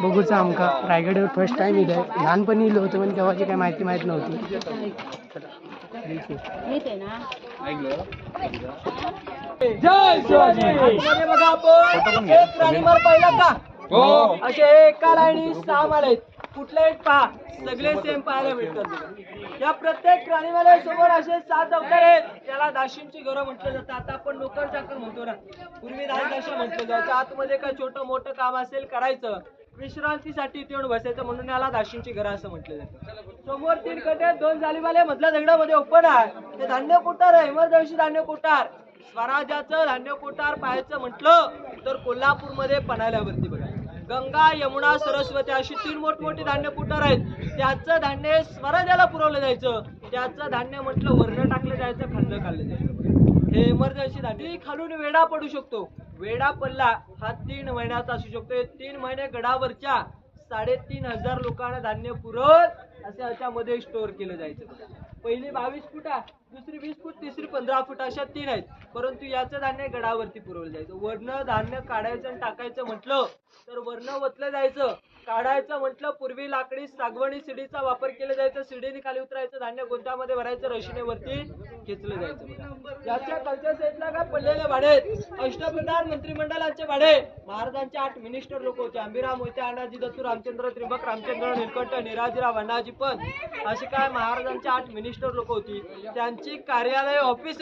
बघूचं आमका रायगडावर फर्स्ट टाइम इलं. लहानपणी इलं होतं पण तेव्हाची काही माहिती माहीत नव्हती. जय शिवाजी. आतमध्ये बघा आपण 1 राणीमाल पाहिला का? असे एका लाईनी 6 माल आहेत. कुठले एक पहा सगळे सेम पाहायला भेटतात. या प्रत्येक राणीमाला समोर असे 7 अवतार आहेत. त्याला दाशींची घरं म्हटलं जातं. आता आपण नोकर चाकर म्हणतो ना, पूर्वी दाशी म्हटलं जायचं. आतमध्ये काय छोटं मोठं काम असेल करायचं, विश्रांतीसाठी येऊन बसायचं म्हणून याला दाशींची घरं असं म्हटलं जातं. समोर 3 कटे, 2 जालीवाले, मधल्या दगडामध्ये ओपन आहे. ते धान्य कोठार आहे. इमर्जन्सी धान्य कोठार. स्वराज्याचं धान्य कोठार पाहायचं म्हटलं तर कोल्हापूरमध्ये पन्हाळ्यावरती बघा, गंगा, यमुना, सरस्वती अशी 3 मोठमोठी धान्य कोठार आहेत. त्याचं धान्य स्वराज्याला पुरवलं जायचं. त्याचं धान्य म्हटलं वरण टाकलं जायचं, खाल्लं जायचं. हे इमर्जन्सी धान्य. खालून वेढा पडू शकतो. वेढा पडला हा 3 महिन्याचा असू शकतो. 3 महिने गडावरच्या 3,500 लोकांना धान्य पुरवत असं याच्यामध्ये स्टोअर केलं जायचं. पहिली 22 फुटा, दुसरी 20 फूट, तिसरी 15 फूट अशा 3 आहेत. परंतु याचं धान्य गडावरती पुरवलं जायचं. वरनं धान्य काढायचं आणि टाकायचं म्हटलं तर वरनं वतलं जायचं. काढायचं म्हटलं पूर्वी लाकडी सागवणी शिडीचा वापर केला जायचा. शिडीने खाली उतरायचं, धान्य गोंत्यामध्ये भरायचं, रशीने वरती खेचलं जायचं. याच्या खालच्या साईडला काय पडलेले भाडे आहेत. अष्टप्रधान मंत्रिमंडळाचे भाडे. महाराजांचे 8 मिनिस्टर लोक होते. अंबिराव मोहिते, अण्णाजी दत्तू, रामचंद्र त्रिंबक, रामचंद्र निलकंठ, निराजीराव, अण्णाजी पंत असे काय महाराजांचे 8 मिनिस्टर लोक होती. त्यांची कार्यालय ऑफिस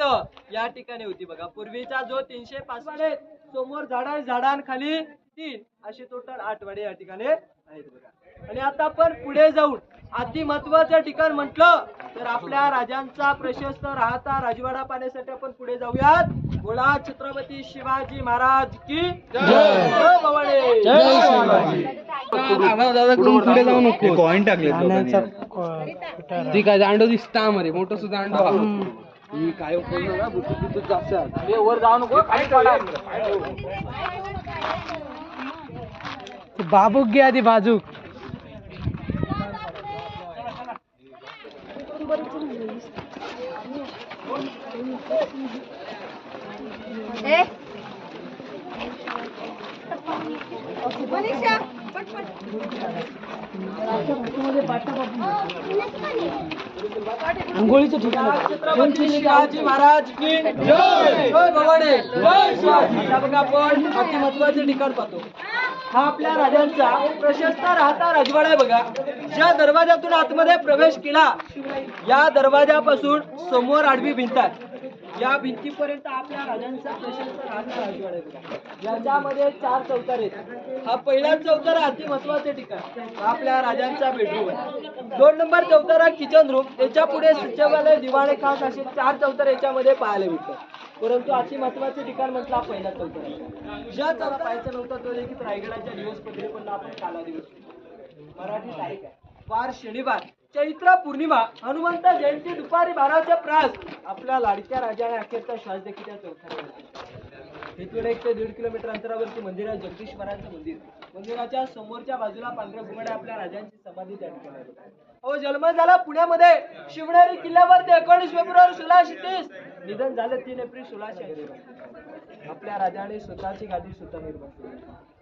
या ठिकाणी होती बघा. पूर्वीचा जो 305 वाडे, समोर झाडांखाली 3 असे टोटल 8 वाडे या ठिकाणी आहेत बघा. आणि आता आपण पुढे जाऊन अति महत्वाचं ठिकाण म्हटलं तर आपल्या राजांचा प्रशस्त राहता राजवाडा पाहण्यासाठी आपण पुढे जाऊयात. बोला छत्रपती शिवाजी महाराज की जय. भवानी जय शिवाजी. पुढे जाऊ नको. कॉइन टाकले ती काय दांडो दिसता मध्ये मोठं सुद्धा दांडो काय वर जाऊ नको. बाबूक घे आधी बाजूक. आंघोळीचं ठिकाण. छत्रपती शिवाजी महाराज की जय. जय भवानी. जय शिवाजी. आता बघा आपण अति महत्वाचे ठिकाण पाहतो. हा आपल्या राजांचा प्रशस्त राहता राजवाडा आहे बघा. ज्या दरवाजातून आतमध्ये प्रवेश केला या दरवाजापासून समोर आडवी भिंत आहे. या भिंतीपर्यंत आपल्या राजांचा प्रशस्त राहता राजवाडा आहे बघा. याच्यामध्ये 4 चौतार आहेत. हा पहिला चौतार अति महत्वाचे ठिकाण. हा आपल्या राजांचा बेडरूम आहे. 2 नंबर चौतार हा किचन रूम. त्याच्या पुढे सचिवालय, दिवाणे खास असे 4 चौतार याच्यामध्ये पाहायला मिळतात. परंतु अति महत्वाचे ठिकाण म्हटलं हा पहिला चौतार आहे. ज्या चौथरा पाहायचं नव्हतं तो देखील रायगडाच्या दिवसपत्रिकेला आपण काला दिवस. मराठी तारीख आहे वार शनिवार, चैत्र पौर्णिमा, हनुमंत जयंती, दुपारी 12च्या प्रास आपल्या लाडक्या राजाने अखेरचा श्वास देखील त्या चौथऱ्यावर. इथून 1 ते 1.5 किलोमीटर अंतरावरती मंदिर आहे, जगदीश्वरांचं मंदिर. मंदिराच्या समोरच्या बाजूला पांढऱ्या घुमड्या आपल्या राजांची समाधी त्या ठिकाणी आहे. हो, जन्म झाला पुण्यामध्ये शिवनेरी किल्ल्यावर 19 फेब्रुवारी 1630. निधन झालं 3 एप्रिल 1680. आपल्या राजाने स्वतःची गादी स्वतः निर्माण केली.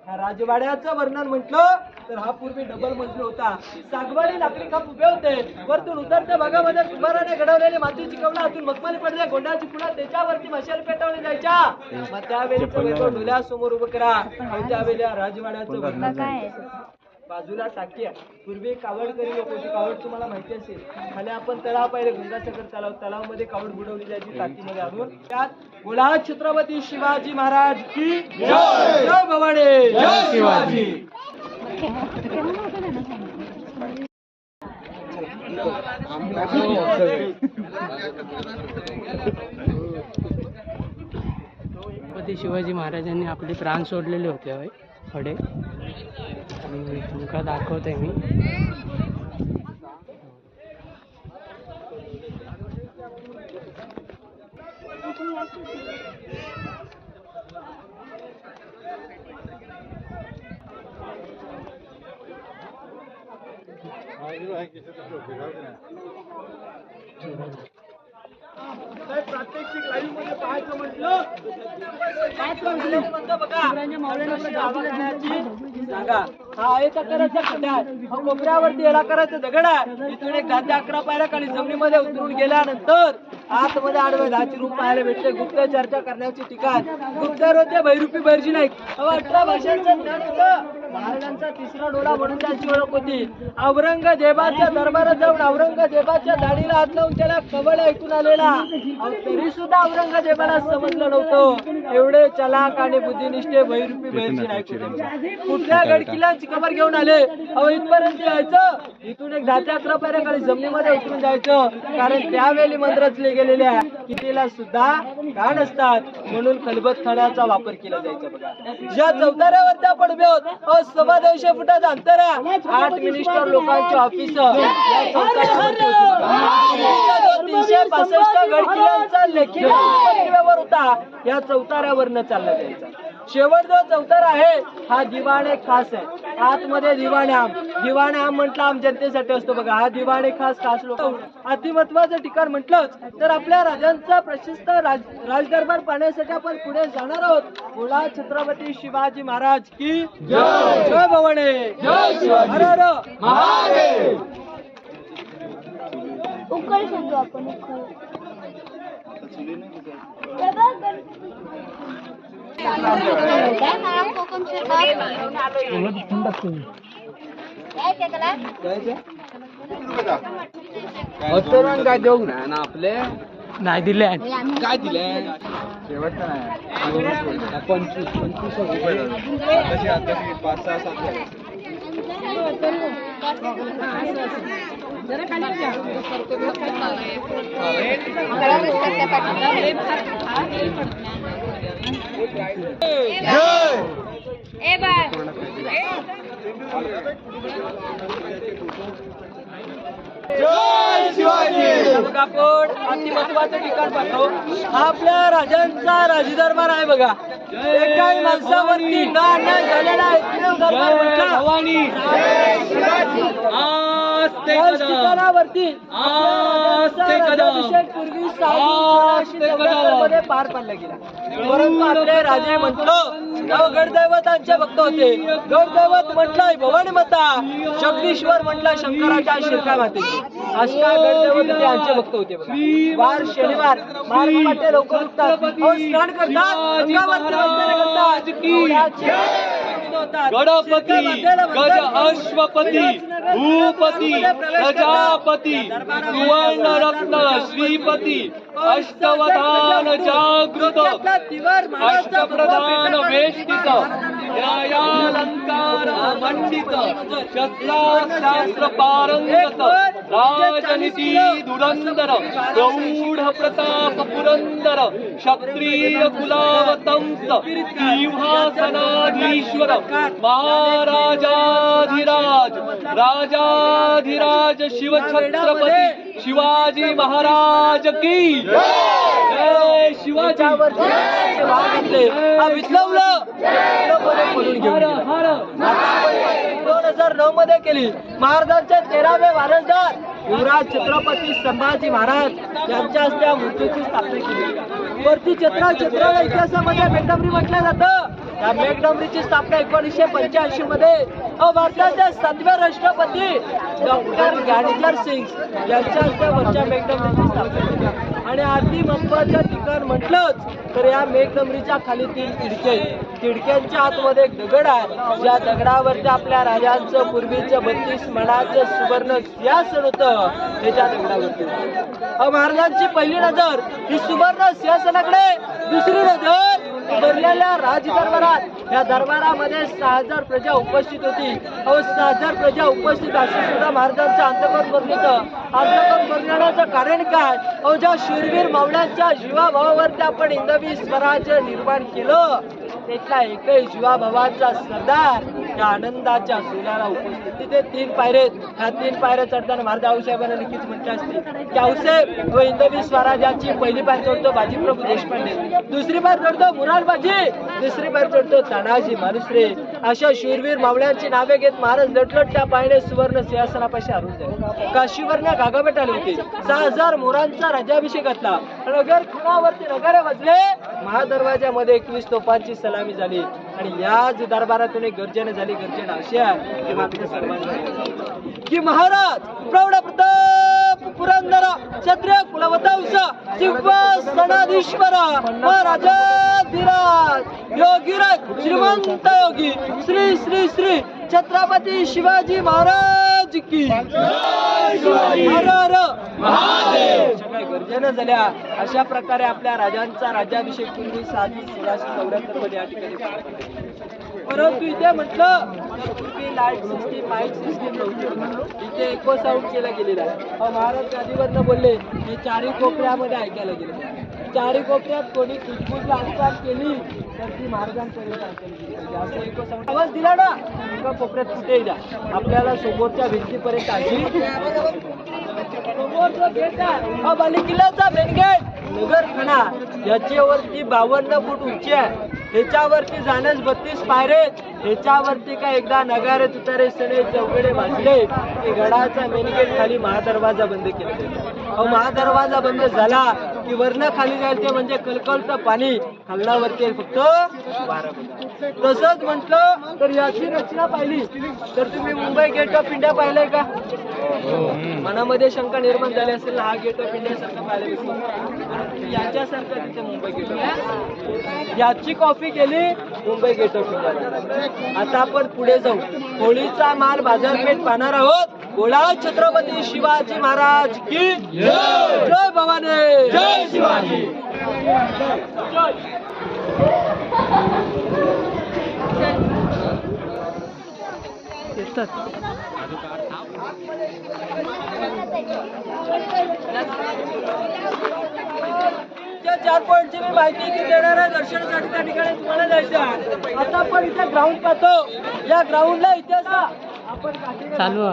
ह्या राजवाड्याचं वर्णन म्हटलं तर हा पूर्वी डबल मजली होता. सागवानी लाकडी खांब उभे होते. वरतून उतरत्या भागामध्ये कुंभाराने घडवलेली मातीची कवला, आतून मखमली पडदे, गोंडाची फुलं, त्याच्यावरती मशाल पेटवली जायच्या. मग त्यावेळीचं वैभव डोळ्यासमोर उभं करा. आणि त्यावेळी राजवाड्याचं वर्णन. बाजूला टाकी आहे. पूर्वी कावडकरी लोक होती. कावड तुम्हाला माहिती असेल. खाली आपण तलाव पाहिले, गंगासागर तलाव. तलावामध्ये कावड बुडवली जायची टाकीमध्ये आणून. त्यात बोला छत्रपती शिवाजी महाराज की जय. जय भवानी. जय शिवाजी. छत्रपती शिवाजी महाराजांनी आपले प्राण सोडलेले होते होय पुढे. आणि तुमका दाखवते मी. प्रात्यक्षिक लाईव्ह मध्ये पाहायचं म्हटलं जागा. हा आयता करायचा खड्डा आहे. हा कोपऱ्यावरती याला करायचं दगड आहे. इथून एक 10 ते 11 पायऱ्या खाली जमिनीमध्ये उतरून गेल्यानंतर आतमध्ये आडवे 10ची रूम पाहायला भेटते. गुप्त चर्चा करण्याचे ठिकाण. गुप्तर होते भैरूपी बैरजी नाईक. 18 भाषांचं ज्ञान होतं. महाराजांचा तिसरा डोळा म्हणून त्यांची ओळख होती. औरंगजेबाच्या दरबारात जाऊन औरंगजेबाच्या दाढीला हात लावून त्याला कवळ ऐकून आलेला, तरी सुद्धा औरंगजेबाला समजलं नव्हतं. एवढे चलाक आणि बुद्धिनिष्ठे बहिरूपी बहिरची नायक होते. कुठल्या गडकिल्ल्यांची खबर घेऊन आले, अहो इथपर्यंत यायचं, इथून एक 10 ते 11 पायऱ्याखाली जमिनीमध्ये उतरून जायचं, कारण त्यावेळी मंत्र रचले गेलेल्या कितीला सुद्धा कान असतात, म्हणून खलबत खाण्याचा वापर केला जायचा. बघा, ज्या चौताऱ्यावर त्या पडव्या होत, 125 फुटाचं अंतर आहे. 8 मिनिस्टर लोकांचे ऑफिस या चौताऱ्यावरती होती. 365 गडकिल्ल्यांचा लेखी पडव्यावर होता, या चौताऱ्यावरनं चालला जायचा. शेवट जो चौतारा आहे हा दिवाणे खास आहे. आतमध्ये दिवाणे म्हटलं आम जनतेसाठी असतो. बघा, हा दिवाणे खास लोक अति महत्वाचं ठिकाण म्हटलंच तर आपल्या राजांचा प्रशस्त राजदरबार पाहण्यासाठी आपण पुढे जाणार आहोत. बोला छत्रपती शिवाजी महाराज की जय. जय भवानी, जय शिवाजी, हर हर महादेव. उकळ सांगतो आपण उकळ. काय देऊ ना आपले नाही दिले काय दिलंय शेवटचं नाही 25 रुपये तशी आता 5-6 झाले. जय शिवाजी. आपण अति महत्वाचं ठिकाण पाहतो. हा आपल्या राजांचा राजदरबार आहे. बघा, एकाही माणसावरती न अन्याय झालेला आहे. ठिकाणावरती अभिषेक पूर्वी मध्ये पार पाडला गेला. परंतु आपले राजे म्हटलं गडदैवतांचे भक्त होते. गडदैवत म्हटलंय भवानी माता, जगदीश्वर म्हटलं शंकराच्या शिरका मातेचे. अशा गडदैवत होते, आमचे भक्त होते. वार शनिवार मार्ग पाटे लवकर उठतात, स्नान करतात, अंगावरती वस्त्र घालतात. गणपती गज अश्वपती भूपती प्रजापती सुवर्ण रत्न श्रीपती अष्टवधान जागृत अष्टप्रधान वेष्टित न्यायालंकार मंडित शस्त्रास्त्र पारंगत राजनीती धुरंधर प्रौढ प्रताप पुरंदर क्षत्रिय कुलावतंस सिंहासनाधीश्वर राजाधिराज शिवछत्रपती शिवाजी महाराज की जय. शिवाजी विप्लवलं 2009 मध्ये केली. महाराजांचे 13वे वारसदार युवराज छत्रपती संभाजी महाराज यांच्या हस्ते मूर्तीची स्थापना केली. वरती चित्राला इतिहासामध्ये मेघडंबरी म्हटलं जातं. या मेघडंबरीची स्थापना 1985 मध्ये भारताचे 7वे राष्ट्रपती डॉक्टर ज्ञानेश्वर सिंग यांच्या हस्ते वरच्या मेघडंबरीची स्थापना केली. आणि अति महत्वाचं ठिकाण म्हटलंच तर या मेघडंबरीच्या खाली 3 खिडके, खिडक्यांच्या आतमध्ये एक दगड आहे. ज्या दगडावरती आपल्या राजांचं पूर्वीचं 32 मणाचं सुवर्ण सिंहासन होतं. त्याच्या दगडावरती महाराजांची पहिली नजर ही सुवर्ण सिंहासनाकडे, दुसरी नजर भरलेल्या राजदरबारात. या दरबारामध्ये 6000 प्रजा उपस्थित होती. 6000 प्रजा उपस्थित असून सुद्धा महाराजांचं अंतकरण भरलं. अंतकरण भरण्याचं कारण काय? ज्या शूरवीर मावळ्यांच्या जीवाभावावरती आपण हिंदवी स्वराज्य निर्माण केलं, त्यातला एकही जीवाभावाचा सरदार या आनंदाच्या सोहळ्याला उपस्थित. तिथे 3 पायऱ्या आहेत. ह्या 3 पायऱ्या चढताना महाराज आऊसाहेबांना नक्कीच म्हटलं असते की आऊसाहेब व हिंदवी स्वराज्याची पहिली पायर चढतो बाजीप्रभू देशपांडे, दुसरी पायर चढतो मुरारबाजी, तिसरी पायर चढतो तानाजी मालुसरे. अशा शूरवीर मावळ्यांची नावे घेत महाराज लटलट त्या पायने सुवर्ण सिंहासनापाशी हरून झाले. काशीवरनं गागाभेट आले होते. 6000 मोरांचा राज्याभिषेक घातला. नगर खुणावरती नगारे वाजले. महादरवाजामध्ये 21 तोफांची सलामी झाली. आणि याच दरबारातून एक गर्जना झाली. गर्जना अशी आहे की मात्र सर्वांनी की महाराज प्रौढ प्रताप पुरंदर क्षत्रिय कुलवंश सिंहासनाधीश्वर महाराज सिद्धिराज योगीराज श्रीमंत योगी श्री श्री श्री छत्रपती शिवाजी महाराज की हर हर महादेव. सगळ्या गर्जना झाल्या. अशा प्रकारे आपल्या राजांचा राज्याभिषेक पूर्वी 1674 मध्ये या ठिकाणी पार पडला. परंतु इथे म्हटलं तर पूर्वी लाईट सिस्टीम माईक सिस्टीम नव्हती. इथे इको साऊंड केला गेलेला आहे. महाराज गादीवरनं बोलले हे चारी कोपऱ्यामध्ये ऐकायला गेले. चारी कोपऱ्यात कोणी कुजबुज हालचाल केली तर ती महाराजांपर्यंत ऐकायला गेली. असं इको साऊंड आवाज दिला ना एका कोपऱ्यात कुठेही द्या आपल्याला समोरच्या भिंतीपर्यंत आली. समोर जो गेट आहे हा बालेकिल्ल्याचा मेन गेट नगरखाना. याच्यावरती 52 फूट उंची आहे. ह्याच्यावरती जाण्यास 32 पायरे. ह्याच्यावरती काय एकदा नगारे तुतारे सणे चौकडे बांधले की गडाचा मेन गेट खाली महादरवाजा बंद केला. महादरवाजा बंद झाला की वरनं खाली जायचे म्हणजे कलकलतं पाणी खालनावरती फक्त वारा बघा. तसंच म्हटलं तर याची रचना पाहिली तर तुम्ही मुंबई गेट ऑफ इंडिया पाहिलंय का? मनामध्ये शंका निर्माण झाली असेल हा गेट ऑफ इंडिया सारखं पाहिलं याच्यासारखं तिथे मुंबई गेट ऑफ याची कॉपी केली मुंबई गेट ऑफ इंडिया. आता आपण पुढे जाऊ होळीचा माल बाजारपेठ पाहणार आहोत. बोला छत्रपती शिवाजी महाराज की जय भवानी जय शिवाजी. त्या 4 पॉईंटची मी माहिती की देणार आहे दर्शनासाठी त्या ठिकाणी तुम्हाला जायचं आहे. आता आपण इथे ग्राउंड पाहतो. या ग्राउंडला इतिहास आपण चालू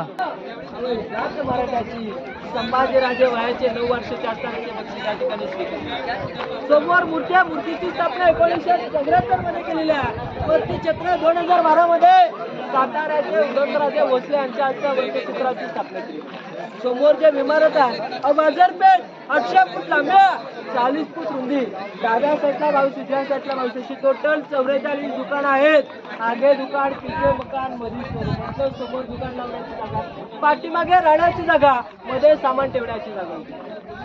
मराठ्याची संभाजीराजे वयाचे 9 वर्षाचे असतानाचे बक्षीस या ठिकाणी स्वीकारले. समोर मूर्तीची स्थापना 1974 मध्ये केलेली आहे. वरती चित्र 2012 मध्ये साताऱ्याचे उदयनराजे भोसले यांच्या हस्ते चित्राची स्थापना केली. समोर जे इमारत आहे बाजारपेठ 800 फूट लांबी 40 फूट रुंदी. डाव्या साईडला 22 उजव्या साईडला 22 अशी टोटल 44 दुकान आहेत. आगे दुकान पिछे मकान मध्ये समोर दुकान लावण्याची जागा पाठीमागे राहण्याची जागा मध्ये सामान ठेवण्याची जागा होती.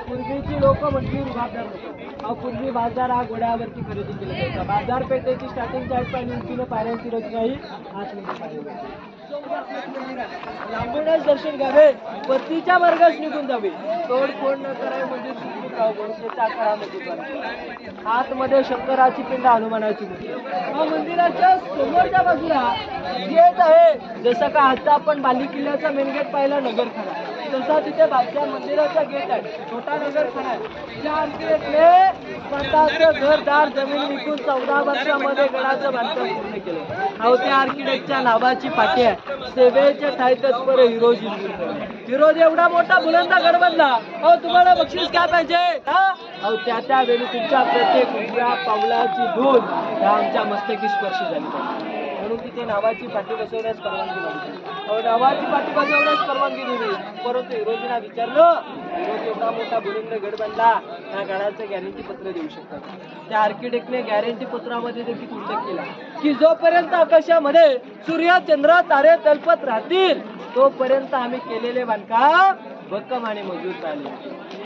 पूर्वीची लोक म्हटली रुबाबदार होते. पूर्वी बाजार हा घोड्यावरती खरेदी केला जायचा. बाजारपेठेची स्टार्टिंग साईड पाहिली उंचीने पायऱ्यांची रचना ही लांबूनच दर्शन घ्यावे पतीच्या मार्गास निघून जावे. तोडफोड न करावे म्हणजे आतमध्ये शंकराची पिंड हनुमानाची मूर्ती. मंदिराच्या समोरच्या बाजूला गेट आहे. जसं का आता आपण बालेकिल्ल्याचा मेन गेट पाहिला नगरखाना तसा तिथे बागच्या मंदिराचा गेट आहे. छोटा नगरखाना आहे. त्या आर्किटेक्टने स्वतःचं घरदार जमीन विकून 14 वर्षामध्ये गडाचं बांधकाम पूर्ण केलं. अहो त्या आर्किटेक्टच्या नावाची पाठी आहे. सेवेच्या ठाई तत्पर हिरोजी. हिरोजी एवढा मोठा बुलंदा गड बांधला. अहो तुम्हाला बक्षीस काय पाहिजे? अहो त्यावेळी तुमच्या प्रत्येक उजव्या पावलाची धूल ह्या आमच्या मस्तकी स्पर्श झाली म्हणून तिथे नावाची पाठी बसवण्यास परवानगी दिली. नावाची पाठी बसवण्यास परवानगी दिली. परंतु हिरोजींना विचारलं हिरोज एवढा मोठा बुलंद गड बांधला त्या गडाचं गॅरंटी पत्र देऊ शकतात. त्या आर्किटेक्टने गॅरंटी पत्रामध्ये देखील उल्लेख केला की जोपर्यंत आकाशामध्ये सूर्य चंद्र तारे तलपत राहतील तोपर्यंत आम्ही केलेले बांधकाम भक्कम आणि मजबूत राहिले.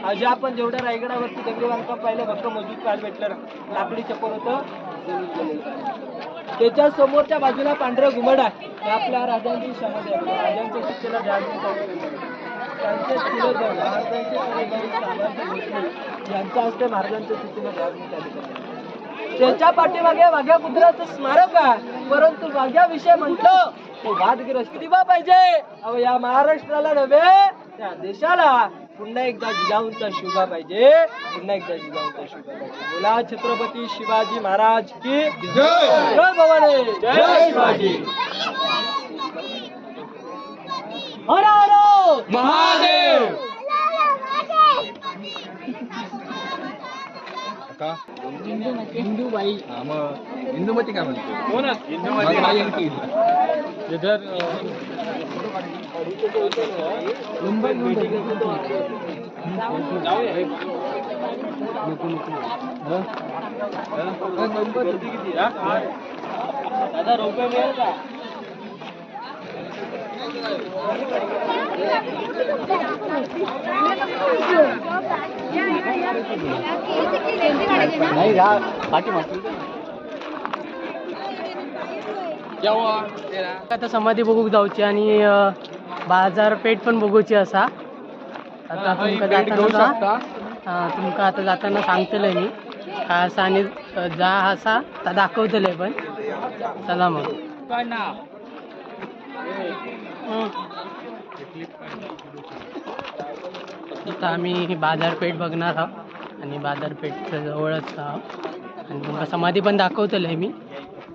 आज आपण जेवढ्या रायगडावरती दगडी बांधकाम पाहिलं भक्कम मजबूत पाहायला भेटलं. लाकडी चप्पल होतं त्याच्या समोरच्या बाजूला पांढरं घुमड आहे. आपल्या राजांची समाधी आहे. राजांच्या शिक्षेला त्यांचे चुलत भाऊ महाराजांचे यांच्या हस्ते महाराजांच्या शिक्षेला त्याच्या पाठीमागे वाघ्या कुत्र्याचं स्मारक आहे. परंतु वाघ्याविषयी म्हटलं तो वादग्रस्त दिवा पाहिजे. अहो या महाराष्ट्राला नव्हे त्या देशाला पुन्हा एकदा जिजाऊंचा शुभा पाहिजे. पुन्हा एकदा जिजाऊंचा शुभा पाहिजे. बोला छत्रपती शिवाजी महाराज की जय. जय भवानी जय शिवाजी. हर हर महादेव. हिंदूबाई हिंदूमती काय म्हणतो? हिंदूमती दादा रुपये मिळेल का? नाही आता समाधी बघूक जाऊची आणि बाजारपेठ पण बघूची असा. आता तुमका जाताना तुमका आता जाताना सांगतले मी काय असा आणि जा असा आता दाखवतले पण. चला मग. आता आम्ही बाजारपेठ बघणार आहोत आणि बाजारपेठच्या जवळच आहोत आणि तुम्हाला समाधी पण दाखवतले मी.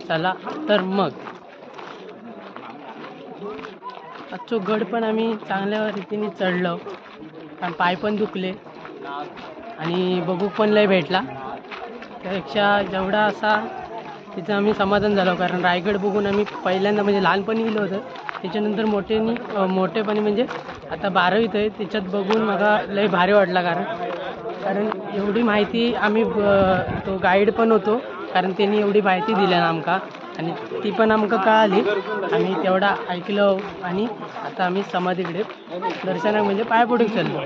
चला तर मग. आजचो गड पण आम्ही चांगल्या रीतीने चढलो कारण पाय पण दुखले आणि बघूक पण लय भेटला. त्यापेक्षा जेवढा असा तिथं आम्ही समाधान झालो कारण रायगड बघून आम्ही पहिल्यांदा म्हणजे लहानपणी गेलो होतो. त्याच्यानंतर मोठेपणी म्हणजे आता 12वीत आहे त्याच्यात बघून मला लय भारी वाटला कारण एवढी माहिती आम्ही तो गाईड पण होतो कारण त्यांनी एवढी माहिती दिल्या ना आमका आणि ती पण आमका कळाली. आम्ही तेवढा ऐकलो आणि आता आम्ही समाधीकडे दर्शनाक म्हणजे पाय पडूक चाललो.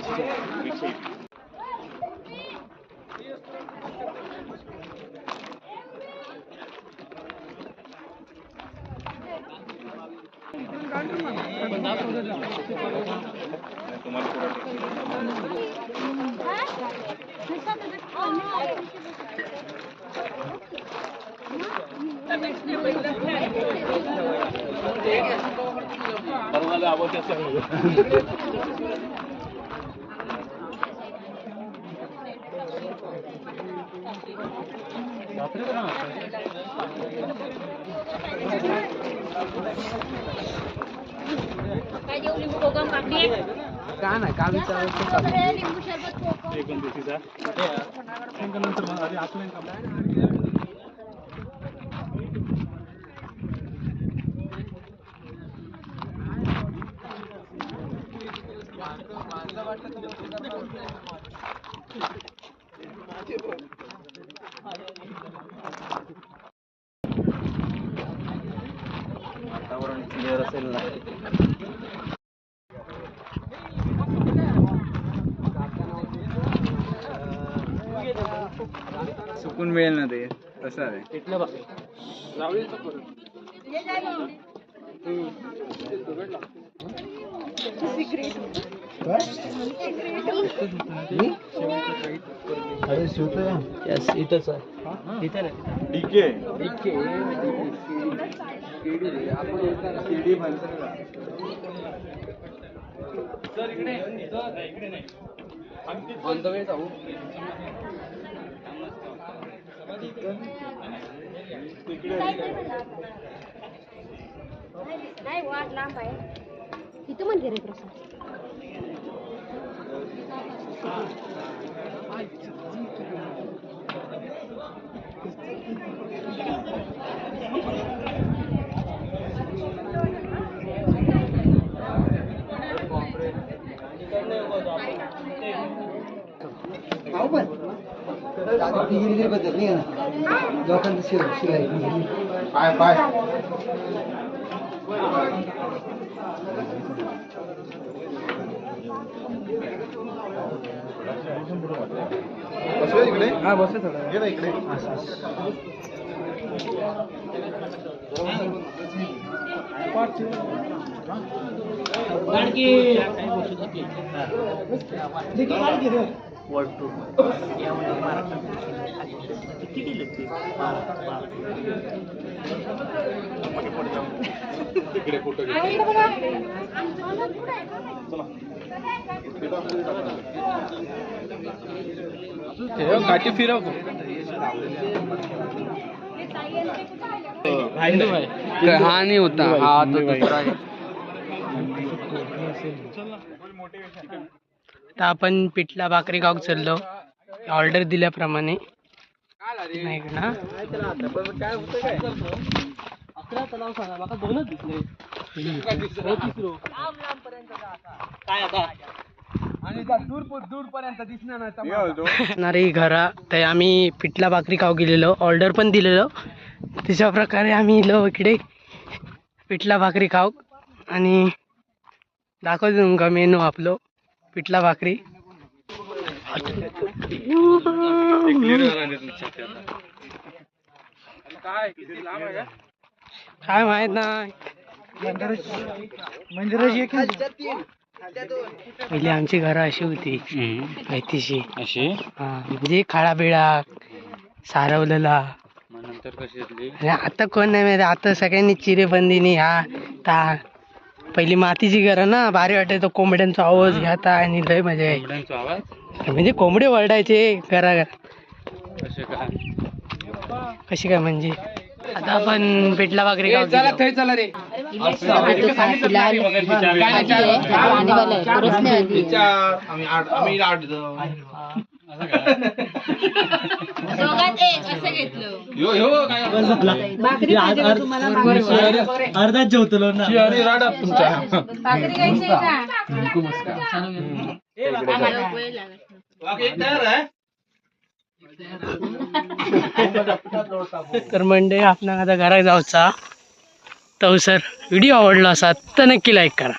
काय नाही काय वातावरण क्लिअर असेल ना. सुकून मिळेल ना ते कसं आहे. इथंच आहे. इथं नाही नाही वाट लांब आहे तिथं मंदिर आहे प्रसाद. पाय पाय बसवे इकडे. हा बसवे थोडं. ये ना इकडे. काठी फिरवतो. हा नाही होता हा तो दुसरा आहे. आता आपण पिठला भाकरी खाऊक चाललो ऑर्डर दिल्याप्रमाणे. नाही ना असणारी घरा तर आम्ही पिठला भाकरी खाऊ गेलेलो ऑर्डर पण दिलेलो तशा प्रकारे आम्ही इलो इकडे पिठला भाकरी खाऊ आणि दाखवतो तुमका मेनू आपलो पिठला भाकरी. काय माहित नाही. पहिली आमची घरं अशी होती माहितीशी. अशी हा म्हणजे खाडा बिळा सारवलेला. मग नंतर कशी घेतली? आणि आता कोण नाही माहिती. आता सगळ्यांनी चिरेबंदीनी पहिली मातीची घरं ना भारी वाटायचं. कोंबड्यांचा आवाज घ्याता आणि लय मजा यायची. कोंबड्यांचा आवाज म्हणजे कोंबडे वरडायचे घरा कसे काय? कशी काय म्हणजे. आता आपण पिठला भाकरी खाऊ. चला रे अर्धाच जेवतलो ना. भाकरी घ्यायची का? तर मंडळी आपण आता घरात जाऊचा. तर सर व्हिडिओ आवडला असा तर नक्की लाईक करा.